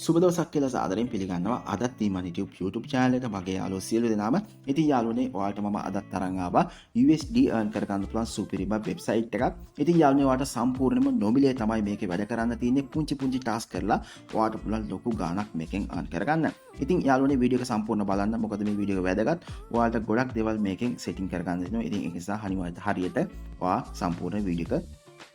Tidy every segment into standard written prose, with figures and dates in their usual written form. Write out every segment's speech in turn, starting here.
සුබ දවසක් කියලා සාදරයෙන් පිළිගන්නවා. අදත් ඊමන් YouTube channel එකට මගේ යාළුවෝ සියලු දෙනාම. ඉතින් යාළුවනේ ඔයාලට මම අදත් අරන් ආවා USD earn කරගන්න පුළුවන් සුපිරිම වෙබ්සයිට් එකක්. ඉතින් යාළුවනේ ඔයාලට සම්පූර්ණයෙන්ම නොමිලේ තමයි මේකේ වැඩ කරන්න තියෙන්නේ. පුංචි ටාස්ක් කරලා ඔයාලට පුළුවන් ලොකු ගාණක් මේකෙන් earn කරගන්න. ඉතින් යාළුවනේ වීඩියෝ එක සම්පූර්ණ බලන්න. මොකද මේ වීඩියෝ එක වැදගත්. ඔයාලට ගොඩක් දේවල් මේකෙන් setting කරගන්න දෙනවා. ඉතින් ඒක නිසා හරියට ඔයා සම්පූර්ණ වීඩියෝ එක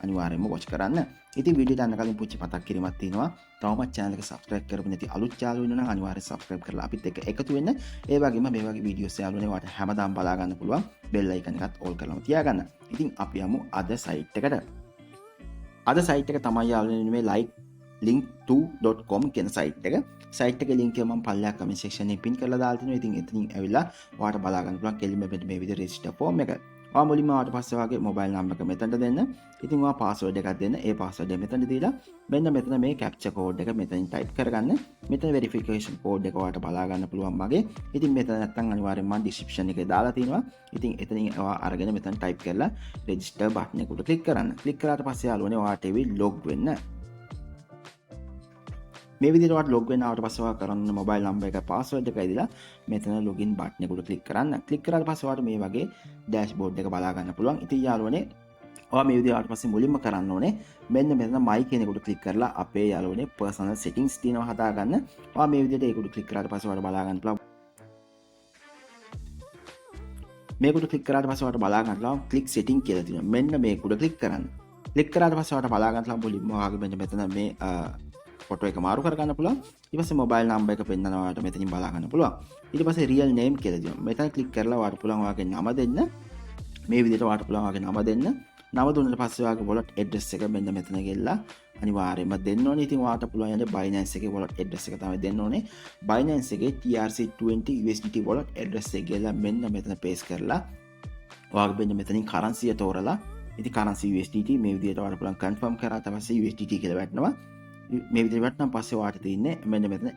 අනිවාර්යයෙන්ම watch කරන්න. ඉතින් වීඩියෝ යන්න කලින් පුංචි මතක් කිරීමක් තියෙනවා. තවමත් channel එක subscribe කරපු නැති අලුත් යාළුවෝ ඉන්නවා නම් අනිවාර්යයෙන් subscribe කරලා අපිත් එක්ක එකතු වෙන්න. ඒ වගේම මේ වගේ වීඩියෝස් යාළුවනේ ඔයාලට හැමදාම බලා ගන්න පුළුවන් bell icon එකත් all කරලාම තියාගන්න. ඉතින් අපි යමු අද site එකට. අද site එක තමයි යාළුවනේ මේ link2.com කියන site එක. site එකේ link එක මම පල්ලෙහා comment section එකේ pin කරලා දාලා තිනවා. ඉතින් එතනින් ඇවිල්ලා ඔයාලට බලා ගන්න පුළුවන් කෙලින්ම මේ විදිහට register form එක. ඔයා මුලින්ම ආවට පස්සේ වගේ මොබයිල් නම්බර් එක මෙතනට දෙන්න. ඉතින් ඔයා පාස්වර්ඩ් එකක් දෙන්න. ඒ පාස්වර්ඩ් එක මෙතනට දීලා මෙන්න මෙතන මේ captcha code එක මෙතනින් type කරගන්න. මෙතන verification code එක ඔයාලට බලා ගන්න පුළුවන් වගේ. ඉතින් මෙතන නැත්තම් අනිවාර්යෙන් මම description එකේ දාලා තිනවා. ඉතින් එතනින් ඔයා අරගෙන මෙතන type කරලා register button එක උඩ click කරන්න. click කරාට පස්සේ යාළුවනේ ඔයාට එවි log වෙන්න. මේ විදිහට ඔයාලට log වෙන්න ආවට පස්සේ ඔයා කරන්න මොබයිල් නම්බර් එක පාස්වර්ඩ් එක ඇදලා මෙතන login button එක උඩ click කරන්න. click කරාට පස්සේ ඔයාලට මේ වගේ dashboard එක බලා ගන්න පුළුවන්. ඉතින් යාළුවනේ ඔයා මේ විදිහට ආවට පස්සේ මුලින්ම කරන්න ඕනේ මෙන්න මෙතන my කියන එක උඩ click කරලා අපේ යාළුවනේ personal settings තියෙනවා හදාගන්න. ඔයා මේ විදිහට ඒක උඩ click කරාට පස්සේ ඔයාලට බලා ගන්න පුළුවන්. මේක උඩ click කරාට පස්සේ ඔයාලට බලා ගන්න පුළුවන් click setting කියලා තියෙනවා. මෙන්න මේක උඩ click කරන්න. click කරාට පස්සේ ඔයාලට බලා ගන්න පුළුවන් මුලින්ම ඔයාගේ මෙතන මේ ෆොටෝ එක මාරු කරගන්න පුළුවන්. ඊට පස්සේ මොබයිල් නම්බර් එක පෙන්නනවා ඔයාලට මෙතනින් බලා ගන්න පුළුවන්. ඊට පස්සේ real name කියලා දෙනවා. මෙතන ක්ලික් කරලා ඔයාලට පුළුවන් ඔයාගේ නම දෙන්න. මේ විදිහට ඔයාලට පුළුවන් ඔයාගේ නම දෙන්න. නම දුන්නාට පස්සේ ඔයාගේ wallet address එක මෙන්න මෙතන ගෙල්ලා අනිවාර්යයෙන්ම දෙන්න ඕනේ. ඉතින් ඔයාලට පුළුවන් යන්නේ binance එකේ wallet address එක තමයි දෙන්න ඕනේ. binance එකේ TRC20 USDT wallet address එක ගෙල්ලා මෙන්න මෙතන paste කරලා ඔයාගේ මෙන්න මෙතනින් currency එක තෝරලා ඉතින් currency USDT මේ විදිහට ඔයාලට පුළුවන් confirm කරාට පස්සේ USDT කියලා වැටෙනවා. මේ විදිහට වටනම් පස්සේ ඔයාලට තියෙන්නේ මෙන්න මෙතන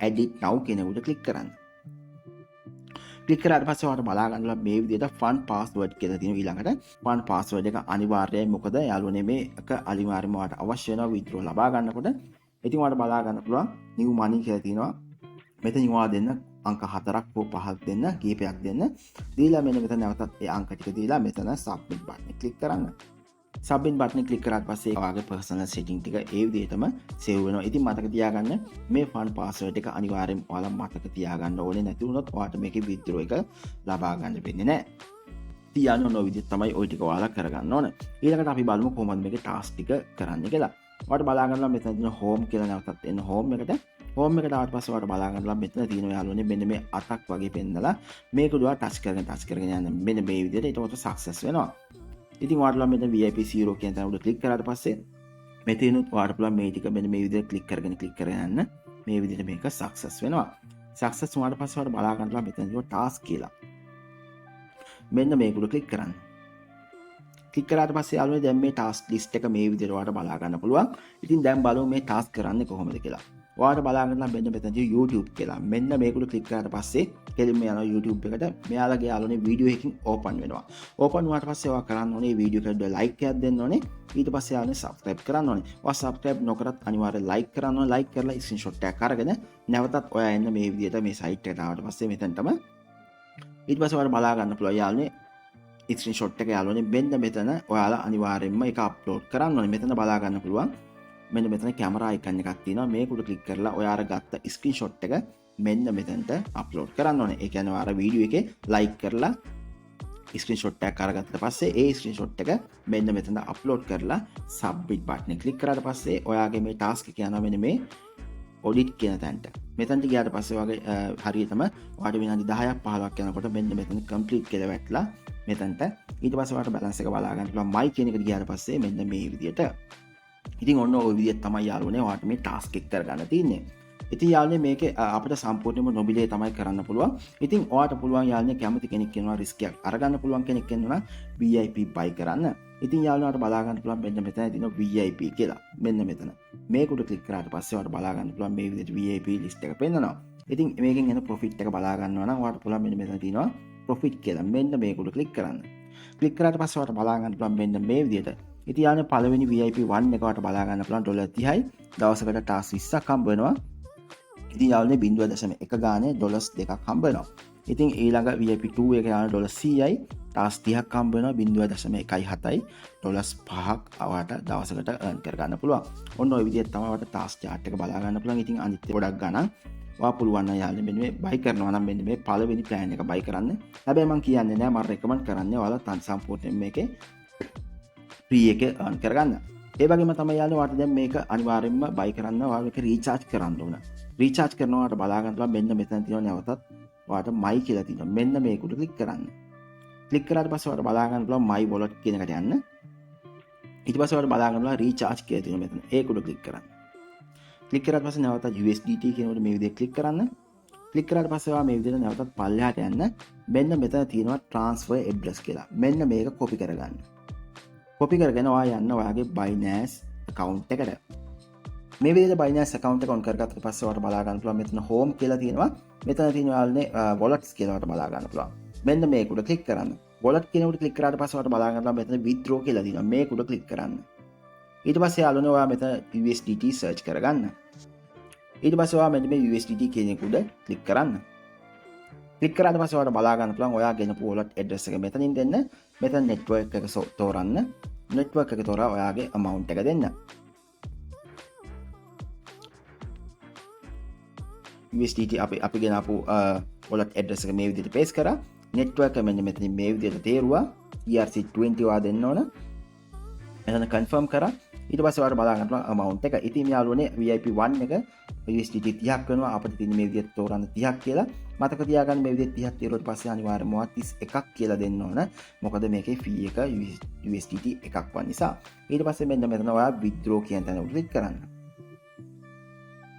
edit now කියන උඩ click කරන්න. click කරාට පස්සේ ඔයාලට බලා ගන්නවා මේ විදිහට fund password කියලා තියෙනවා. ඊළඟට fund password එක අනිවාර්යයි. මොකද යාළුවනේ මේක අනිවාර්යයෙන්ම ඔයාලට අවශ්‍ය වෙනවා withdraw ලබා ගන්නකොට. ඉතින් ඔයාලට බලා ගන්න පුළුවන් new money කියලා තියෙනවා. මෙතන ඔයාලා දෙන්න අංක 4ක් හෝ 5ක් දෙන්න, කීපයක් දෙන්න. දීලා මෙන්න මෙතන නැවතත් ඒ අංක ටික දීලා මෙතන submit button එක click කරන්න. සබ්මිට් බටන් එක ක්ලික් කරාට පස්සේ ඔයාගේ පර්සනල් සෙටින් ටික ඒ විදිහටම සේව් වෙනවා. ඉතින් මතක තියාගන්න මේ ෆන් පාස්වර්ඩ් එක අනිවාර්යෙන් ඔයාලා මතක තියාගන්න ඕනේ. නැති වුණොත් ඔයාලට මේකේ විත්ඩ්‍රෝ එක ලබා ගන්න වෙන්නේ නැහැ. තියාගෙන ඔය විදිහට තමයි ওই ටික ඔයාලා කරගන්න ඕනේ. ඊළඟට අපි බලමු කොහොමද මේකේ ටාස්ක් ටික කරන්නේ කියලා. ඔයාලට බලා ගන්නවා මෙතන තියෙන home කියලා නැවතත් එන්න home එකට. home එකට ආවට පස්සේ ඔයාලට බලා ගන්නවා මෙතන තියෙන යාළුවනේ මෙන්න මේ අතක් වගේ පෙන්නලා මේක දුවා ටච් කරගෙන යන්න මෙන්න මේ විදිහට ඊට සක්සස් වෙනවා. ඉතින් ඔයාලට මෙතන VIP 0 කියන තැන උඩ ක්ලික් කරාට පස්සේ මෙතනින් ඔයාලට පුළුවන් මේ ටික මෙන්න මේ විදිහට ක්ලික් කරගෙන යන්න මේ විදිහට මේක සක්සස් වෙනවා. සක්සස් වුණාට පස්සේ ඔයාලට බලා ගන්න පුළුවන් මෙතන තියෙන ටාස්ක් කියලා. මෙන්න මේක උඩ ක්ලික් කරන්න. ක්ලික් කරාට පස්සේ යාළුවනේ දැන් මේ ටාස්ක් ලිස්ට් එක මේ විදිහට ඔයාලට බලා ගන්න පුළුවන්. ඉතින් දැන් බලමු මේ ටාස්ක් කරන්නේ කොහොමද කියලා. ඔයාලට බලා ගන්න මෙන්න මෙතන තියෙන YouTube කියලා. මෙන්න මේක උඩ ක්ලික් කරාට පස්සේ කෙලින්ම යනවා YouTube එකට. මෙයාලගේ යාළුවනේ වීඩියෝ එකකින් ඕපන් වෙනවා. ඕපන් වුණාට පස්සේ ඔයා කරන්න ඕනේ වීඩියෝ එකට ලයික් එකක් දෙන්න ඕනේ. ඊට පස්සේ යාළුවනේ subscribe කරන්න ඕනේ. ඔයා subscribe නොකරත් අනිවාර්යෙන් like කරන්න ඕනේ. like කරලා screenshot එකක් අරගෙන නැවතත් ඔයා එන්න මේ විදිහට මේ site එකට ආවට පස්සේ මෙතනටම ඊට පස්සේ ඔයාලට බලා ගන්න පුළුවන් යාළුවනේ screenshot එක යාළුවනේ මෙන්න මෙතන ඔයාලා අනිවාර්යෙන්ම ඒක upload කරන්න ඕනේ. මෙතන බලා ගන්න පුළුවන් මෙන්න මෙතන කැමරා අයිකන් එකක් තියෙනවා. මේක උඩ ක්ලික් කරලා ඔයා අර ගත්ත ස්ක්‍රීන්ෂොට් එක මෙන්න මෙතනට අප්ලෝඩ් කරන්න ඕනේ. ඒ කියන්නේ ඔයා අර වීඩියෝ එකේ ලයික් කරලා ස්ක්‍රීන්ෂොට් එකක් අරගත්ත පස්සේ ඒ ස්ක්‍රීන්ෂොට් එක මෙන්න මෙතන අප්ලෝඩ් කරලා සබ්මිට් බටන් එක ක්ලික් කරාට පස්සේ ඔයාගේ මේ ටාස්ක් එක යනවා මෙන්න මේ ඔඩිට් කියන තැනට. මෙතනට ගියාට පස්සේ ඔයාගේ හරියටම ඔයාට විනාඩි 10ක් 15ක් යනකොට මෙන්න මෙතන කම්ප්ලීට් කියලා වැටලා මෙතනට ඊට පස්සේ ඔයාට බැලන්ස් එක බලා ගන්න පුළුවන්. my කියන එකට ගියාට පස්සේ මෙන්න මේ විදියට ඉතින් ඔන්න ඔය විදිහට තමයි යාළුවනේ ඔයාලට මේ ටාස්ක් එක කරගන්න තියෙන්නේ. ඉතින් යාළුවනේ මේකේ අපිට සම්පූර්ණයෙන්ම නොමිලේ තමයි කරන්න පුළුවන්. ඉතින් ඔයාලට පුළුවන් යාළුවනේ කැමති කෙනෙක් ඉන්නවා රිස්ක් එකක් අරගන්න පුළුවන් කෙනෙක් ඉන්නවා VIP buy කරන්න. ඉතින් යාළුවන්ට බලා ගන්න පුළුවන් මෙන්න මෙතන තියෙනවා VIP කියලා. මෙන්න මෙතන. මේක උඩ ක්ලික් කරාට පස්සේ ඔයාලට බලා ගන්න පුළුවන් මේ විදිහට VIP list එක පෙන්නනවා. ඉතින් මේකෙන් එන profit එක බලා ගන්නවා නම් ඔයාලට පුළුවන් මෙන්න මෙතන තියෙනවා profit කියලා. මෙන්න මේක උඩ ක්ලික් කරන්න. ක්ලික් කරාට පස්සේ ඔයාලට බලා ගන්න පුළුවන් මෙන්න මේ විදිහට ඉතින් යාළුවනේ පළවෙනි VIP 1 එක වට බලා ගන්න පුළුවන් $30යි. දවසකට ටාස් 20ක් හම්බ වෙනවා. ඉතින් යාළුවනේ 0.1 ගානේ ඩොලර්ස් 2ක් හම්බ වෙනවා. ඉතින් ඊළඟ VIP 2 එක යාළුවනේ ඩොලර් 100යි. ටාස් 30ක් හම්බ වෙනවා 0.17යි ඩොලර්ස් 5ක් අවට දවසකට earn කර ගන්න පුළුවන්. ඔන්න ඔය විදිහට තමයි වට ටාස් chart එක බලා ගන්න පුළුවන්. ඉතින් අනිත් ගොඩක් ගණන් ඔයා පුළුවන් නම් යාළුවනේ මෙන්න මේ buy කරනවා නම් මෙන්න මේ පළවෙනි plan එක buy කරන්න. හැබැයි මම කියන්නේ නෑ මම recommend කරන්නේ ඔයාලා සම්පූර්ණයෙන් මේකේ free එක earn කරගන්න. ඒ වගේම තමයි යාළුවනේ ඔයාලට දැන් මේක අනිවාර්යෙන්ම buy කරන්න ඔයාලා මේක recharge කරන්න ඕන. recharge කරනවාට බලා ගන්න පුළුවන් මෙන්න මෙතන තියෙන නැවතත් ඔයාලට my කියලා තියෙනවා. මෙන්න මේකට click කරන්න. click කරාට පස්සේ ඔයාලට බලා ගන්න පුළුවන් my wallet කියන එකට යන්න. ඊට පස්සේ ඔයාලට බලා ගන්න පුළුවන් recharge කියලා තියෙනවා මෙතන. ඒකට click කරන්න. click කරාට පස්සේ නැවතත් USDT කියනකොට මේ විදිහට click කරන්න. click කරාට පස්සේ ඔයා මේ විදිහට නැවතත් පල්ලෙහාට යන්න. මෙන්න මෙතන තියෙනවා transfer address කියලා. මෙන්න මේක copy කරගන්න. copy කරගෙන ඔයා යන්න ඔයාගේ Binance account එකට. මේ විදිහට Binance account එක on කරගත්තට පස්සේ ඔයාලට බලා ගන්න පුළුවන් මෙතන home කියලා තියෙනවා. මෙතන තියෙනවා යාළුවනේ wallets කියලා ඔයාලට බලා ගන්න පුළුවන්. මෙන්න මේකට click කරන්න. wallet කියනකොට click කරාට පස්සේ ඔයාලට බලා ගන්න පුළුවන් මෙතන withdraw කියලා තියෙනවා. මේකට click කරන්න. ඊට පස්සේ යාළුවනේ ඔයා මෙතන USDT search කරගන්න. ඊට පස්සේ ඔයා මෙන්න මේ USDT කියන එකට click කරන්න. click කරාට පස්සේ ඔයාලට බලා ගන්න පුළුවන් ඔයා ගෙනපු wallet address එක මෙතනින් දෙන්න. මෙතන network එක තෝරන්න. network එක තෝරා ඔයාගේ amount එක දෙන්න. USDT අපි ගෙනාපු wallet address එක මේ විදිහට paste කරා. network එක මෙන්න මෙතනින් මේ විදිහට තේරුවා. ERC20 වා දෙන්න ඕන. එතන confirm කරා. ඊට පස්සේ ඔයාලට බලා ගන්න පුළුවන් amount එක. ඉතින් යාළුවනේ VIP 1 එක USDT 30ක් වෙනවා. අපිට තියෙන මේ විදිහට තෝරන්න 30ක් කියලා. මතක තියාගන්න මේ විදිහට 30ක් තියරුවට පස්සේ අනිවාර්යයෙන්ම 31ක් කියලා දෙන්න ඕන. මොකද මේකේ fee එක USDT එකක් වන් නිසා. ඊට පස්සේ මෙන්න මෙතන ඔයා withdraw කියන තැන click කරන්න.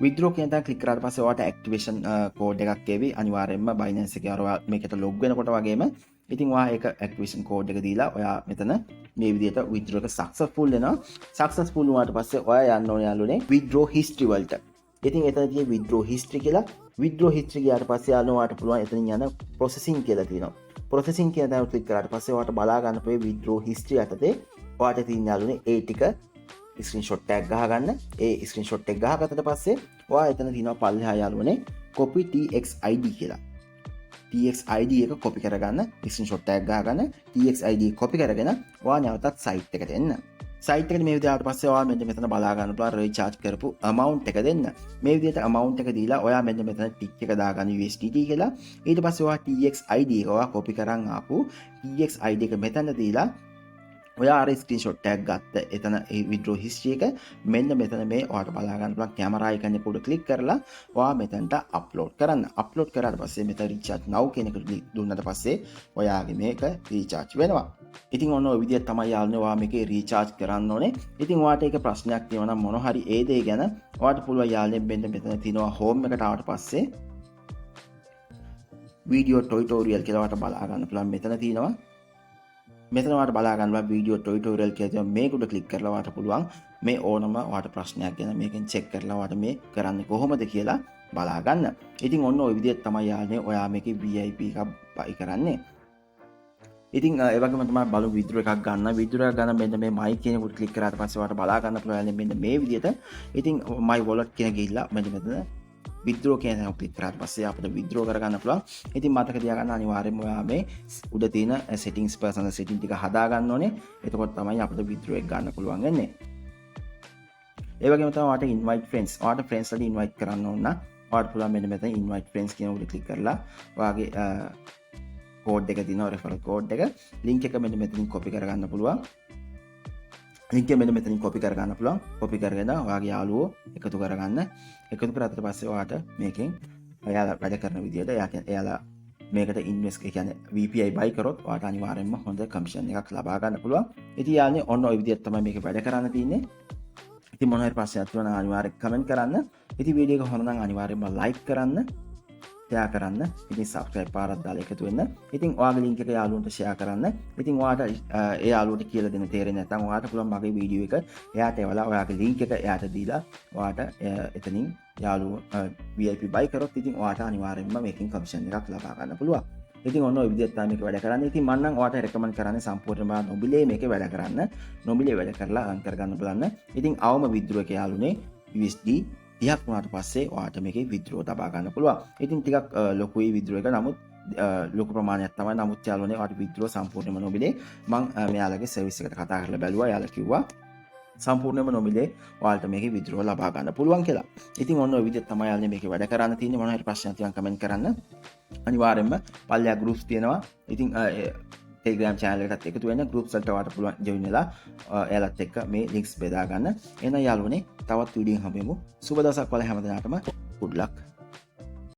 withdraw කියන තැන click කරාට පස්සේ ඔයාලට activation code එකක් එවි. අනිවාර්යයෙන්ම Binance එකේ අර මේකට log වෙනකොට වගේම ඉතින් ඔයා ඒක activation code එක දීලා ඔයා මෙතන මේ විදිහට withdraw එක successful වෙනවා. successful වුණාට පස්සේ ඔයා යන්න ඕනේ යාළුවනේ withdraw history වලට. ඉතින් එතන තියෙන withdraw history කියලා withdraw history ගියාට පස්සේ යාළුවනේ ඔයාලට පුළුවන් එතනින් යන processing කියලා තියෙනවා. processing කියන තැන click කරාට පස්සේ ඔයාලට බලා ගන්න පුළුවන් withdraw history යටතේ ඔයාලට තියෙන යාළුවනේ ඒ ටික screenshot tag ගහගන්න. ඒ screenshot එක ගහගත්තට පස්සේ ඔයා එතන තියෙනවා පල්ලෙහා යාළුවනේ copy txid කියලා. txid එක copy කරගන්න. screenshot tag ගහගන්න. txid copy කරගෙන ඔයා නැවතත් site එකට එන්න. site එකට මේ විදිහට පස්සේ ඔයා මෙතන බලා ගන්න පුළුවන් recharge කරපු amount එක දෙන්න. මේ විදිහට amount එක දීලා ඔයා මෙන්න මෙතන tick එක දාගන්න USDT කියලා. ඊට පස්සේ ඔයා txid එක ඔයා copy කරන් ආපු txid එක මෙතන දීලා ඔයා අර ස්ක්‍රීන්ෂොට් ටැග් ගත්ත එතන ඒ withdraw history එක මෙන්න මෙතන මේ ඔයාලට බලා ගන්න පුළුවන් කැමරා icon එක උඩ ක්ලික් කරලා ඔයා මෙතනට අප්ලෝඩ් කරන්න. අප්ලෝඩ් කරාට පස්සේ මෙතන recharge now කියන එක දුන්නට පස්සේ ඔයාගේ මේක recharge වෙනවා. ඉතින් ඔන්න ඔය විදිහට තමයි යාළුවනේ ඔයා මේකේ recharge කරන්න ඕනේ. ඉතින් ඔයාට ඒක ප්‍රශ්නයක් තියෙනවා නම් මොන හරි ඒ දේ ගැන ඔයාට පුළුවන් යාළුවනේ මෙන්න මෙතන තියෙනවා home එකට ආවට පස්සේ video tutorial කියලා ඔයාට බලා ගන්න පුළුවන් මෙතන තියෙනවා. මෙතන ඔයාලට බලා ගන්න වීඩියෝ ටියුටෝරියල් කියලා මේකට ක්ලික් කරලා ඔයාලට පුළුවන් මේ ඕනම ඔයාලට ප්‍රශ්නයක් ගැන මේකෙන් චෙක් කරලා ඔයාලට මේ කරන්නේ කොහොමද කියලා බලා ගන්න. ඉතින් ඔන්න ඔය විදිහට තමයි යාළුවනේ ඔයා මේකේ VIP එකක් buy කරන්නේ. ඉතින් ඒ වගේම තමයි බලමු withdraw එකක් ගන්න. withdraw එක ගන්න මෙන්න මේ my කියන එකට ක්ලික් කරාට පස්සේ ඔයාලට බලා ගන්න පුළුවන් මෙන්න මේ විදිහට. ඉතින් my wallet කියන ගිහිල්ලා මෙන්න මෙතන withdraw කියන එක ක්ලික් කරාට පස්සේ අපිට withdraw කරගන්න පුළුවන්. ඉතින් මතක තියාගන්න අනිවාර්යයෙන්ම ඔයා මේ උඩ තියෙන settings personal setting ටික හදා ගන්න ඕනේ. එතකොට තමයි අපිට withdraw එක ගන්න පුළුවන් වෙන්නේ. ඒ වගේම තමයි ඔයාට invite friends. ඔයාට friends වලට invite කරන්න ඕන නම් ඔයාට පුළුවන් මෙන්න මෙතන invite friends කියන උඩ ක්ලික් කරලා ඔයාගේ code එක දිනන referral code එක link එක මෙන්න මෙතනින් copy කරගන්න පුළුවන්. link එක මෙන්න මෙතනින් copy කරගන්න පුළුවන්. copy කරගෙන ඔයාගේ යාළුවෝ එකතු කරගන්න. එකතු කරාට පස්සේ ඔයාට මේකෙන් ඔයාලා වැඩ කරන විදිහට එයාලා මේකට ඉන්වෙස්ට් ඒ කියන්නේ VPI buy කරොත් ඔයාට අනිවාර්යයෙන්ම හොඳ කමිෂන් එකක් ලබා ගන්න පුළුවන්. ඉතින් යාළුවනේ ඔන්න ඔය විදිහට තමයි මේක වැඩ කරන්න තියෙන්නේ. ඉතින් මොන හරි ප්‍රශ්නයක් තියෙනවා නම් අනිවාර්යයෙන් කමෙන්ට් කරන්න. ඉතින් වීඩියෝ එක හොඳ නම් අනිවාර්යයෙන්ම like කරන්න. share කරන්න. ඉතින් subscribe පාරක් දාලා එකතු වෙන්න. ඉතින් ඔයාගේ link එක යාළුවන්ට share කරන්න. ඉතින් ඔයාට ඒ යාළුවට කියලා දෙන්න තේරෙන්නේ නැත්නම් ඔයාට පුළුවන් මගේ වීඩියෝ එක එයාට එවලා ඔයාගේ link එක එයාට දීලා ඔයාට එතනින් යාළුවෝ VIP buy කරොත් ඉතින් ඔයාට අනිවාර්යයෙන්ම මේකෙන් කමිෂන් එකක් ලබා ගන්න පුළුවන්. ඉතින් ඔන්න ඔය විදිහට තමයි මේක වැඩ කරන්නේ. ඉතින් මම නම් ඔයාලට රෙකමන්ඩ් කරන්නේ සම්පූර්ණයෙන්ම නොමිලේ මේක වැඩ කරන්න. නොමිලේ වැඩ කරලා අන් කරගන්න බලන්න. ඉතින් අවම විද්‍රෝ එක යාළුනේ USD 30ක් වුණාට පස්සේ ඔයාලට මේකේ විද්‍රෝ තබා ගන්න පුළුවන්. ඉතින් ටිකක් ලොකුයි විද්‍රෝ එක. නමුත් ලොකු ප්‍රමාණයක් තමයි. නමුත් යාළුවනේ ඔයාලට විද්‍රෝ සම්පූර්ණයෙන්ම නොමිලේ. මම මෙයාලගේ සර්විස් එකට කතා කරලා බැලුවා. යාළුවා කිව්වා සම්පූර්ණයෙන්ම නොමිලේ ඔයාලට මේකේ විද්‍රෝ ලබා ගන්න පුළුවන් කියලා. ඉතින් ඔන්න ඔය විදිහට තමයි යාළුවනේ මේකේ වැඩ කරන්න තියෙන්නේ. මොනවා හරි ප්‍රශ්නයක් තියෙනවා කමෙන්ට් කරන්න. අනිවාර්යෙන්ම පල්ලෙහා groups තියෙනවා. ඉතින් Telegram channel එකටත් එකතු වෙන්න groups වලට ඔයාලට පුළුවන් join වෙලා එයාලත් එක්ක මේ links බෙදා ගන්න. එහෙනම් යාළුවනේ තවත් වීඩියෝ හමුවෙමු. සුබ දවසක් ඔයාලා හැමදෙනාටම good luck.